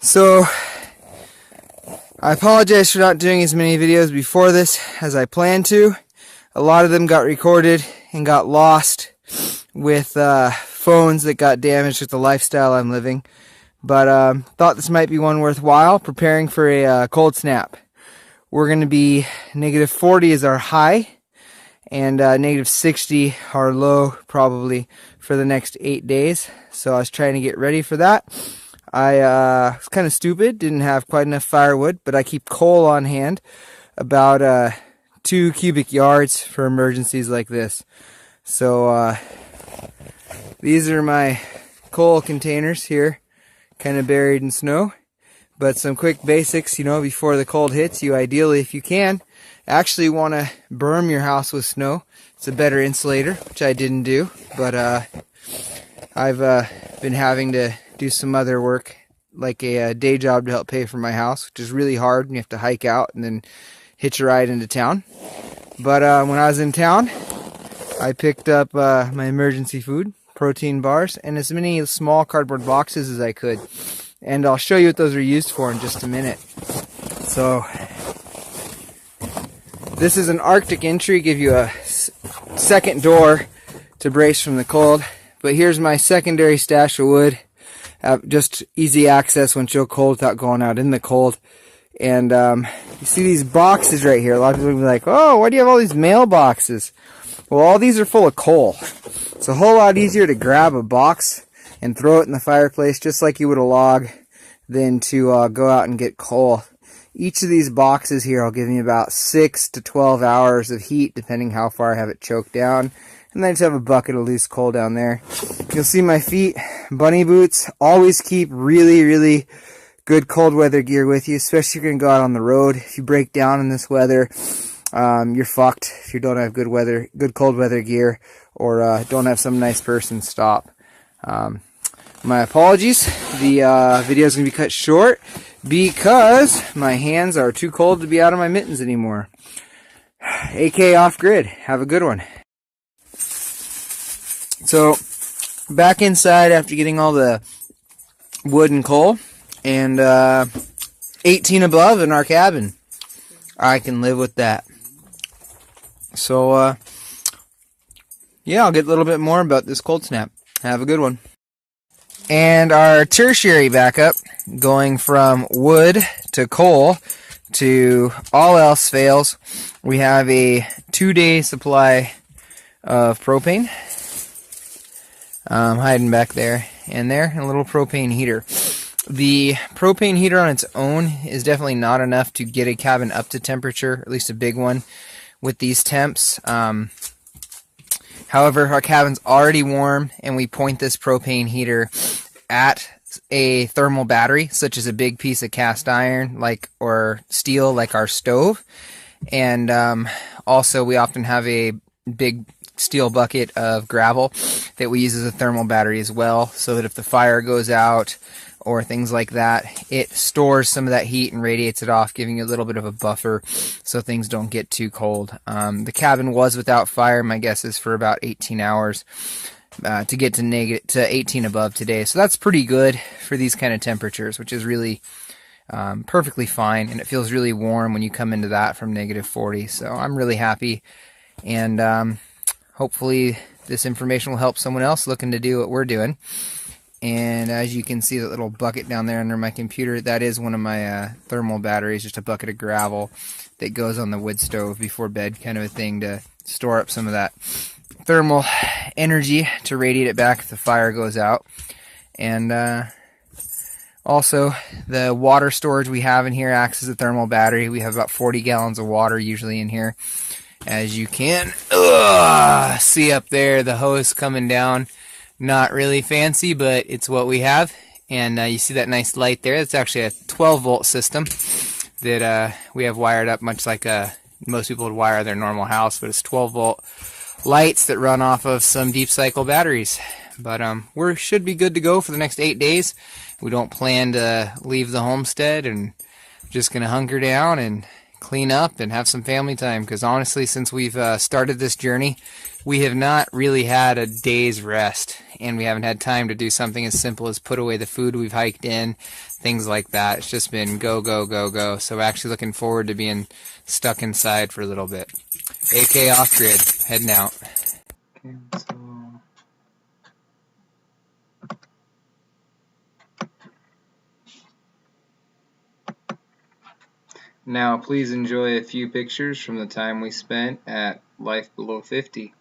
So, I apologize for not doing as many videos before this as I planned to. A lot of them got recorded and got lost with phones that got damaged with the lifestyle I'm living. But thought this might be one worthwhile, preparing for a cold snap. We're going to be -40 is our high, and -60 our low probably for the next 8 days. So I was trying to get ready for that. I was kind of stupid, didn't have quite enough firewood, but I keep coal on hand, about 2 cubic yards for emergencies like this. So these are my coal containers here, kind of buried in snow. But some quick basics, you know, before the cold hits, you ideally, if you can, actually want to berm your house with snow. It's a better insulator, which I didn't do, but I've been having to do some other work, like a day job to help pay for my house, which is really hard, and you have to hike out and then hitch a ride into town. But when I was in town, I picked up my emergency food, protein bars, and as many small cardboard boxes as I could. And I'll show you what those are used for in just a minute. So, this is an Arctic entry, give you a second door to brace from the cold. But here's my secondary stash of wood. Just easy access when you're cold without going out in the cold. And you see these boxes right here. A lot of people will be like, oh, why do you have all these mailboxes? Well, all these are full of coal. It's a whole lot easier to grab a box and throw it in the fireplace just like you would a log than to go out and get coal. Each of these boxes here will give me about 6 to 12 hours of heat, depending how far I have it choked down. And then I just have a bucket of loose coal down there. You'll see my feet, bunny boots. Always keep really, really good cold weather gear with you, especially if you're going to go out on the road. If you break down in this weather, you're fucked if you don't have good cold weather gear, or don't have some nice person stop. My apologies, the video is going to be cut short because my hands are too cold to be out of my mittens anymore. AK Offgrid, have a good one. So, back inside after getting all the wood and coal, and 18 above in our cabin. I can live with that. So, yeah, I'll get a little bit more about this cold snap. Have a good one. And our tertiary backup, going from wood to coal to all else fails, we have a 2-day supply of propane hiding back there and there, and a little propane heater. The propane heater on its own is definitely not enough to get a cabin up to temperature, at least a big one, with these temps. However, our cabin's already warm, and we point this propane heater at a thermal battery, such as a big piece of cast iron, or steel, like our stove. And also, we often have a big steel bucket of gravel that we use as a thermal battery as well, so that if the fire goes out or things like that, it stores some of that heat and radiates it off, giving you a little bit of a buffer so things don't get too cold. The cabin was without fire, my guess is for about 18 hours to get to 18 above today. So that's pretty good for these kind of temperatures, which is really perfectly fine, and it feels really warm when you come into that from -40. So I'm really happy, and hopefully this information will help someone else looking to do what we're doing. And as you can see, that little bucket down there under my computer, that is one of my thermal batteries, just a bucket of gravel that goes on the wood stove before bed, kind of a thing to store up some of that thermal energy to radiate it back if the fire goes out. And also, the water storage we have in here acts as a thermal battery. We have about 40 gallons of water usually in here. As you can see up there, the hose coming down. Not really fancy, but it's what we have. And you see that nice light there? It's actually a 12-volt system that we have wired up, much like most people would wire their normal house, but it's 12-volt lights that run off of some deep cycle batteries. But we should be good to go for the next 8 days. We don't plan to leave the homestead, and just going to hunker down and clean up and have some family time, because honestly, since we've started this journey, we have not really had a day's rest, and we haven't had time to do something as simple as put away the food we've hiked in, things like that. It's just been go, go, go, go. So we're actually looking forward to being stuck inside for a little bit. AK Offgrid, heading out. Cancel. Now, please enjoy a few pictures from the time we spent at Life Below 50.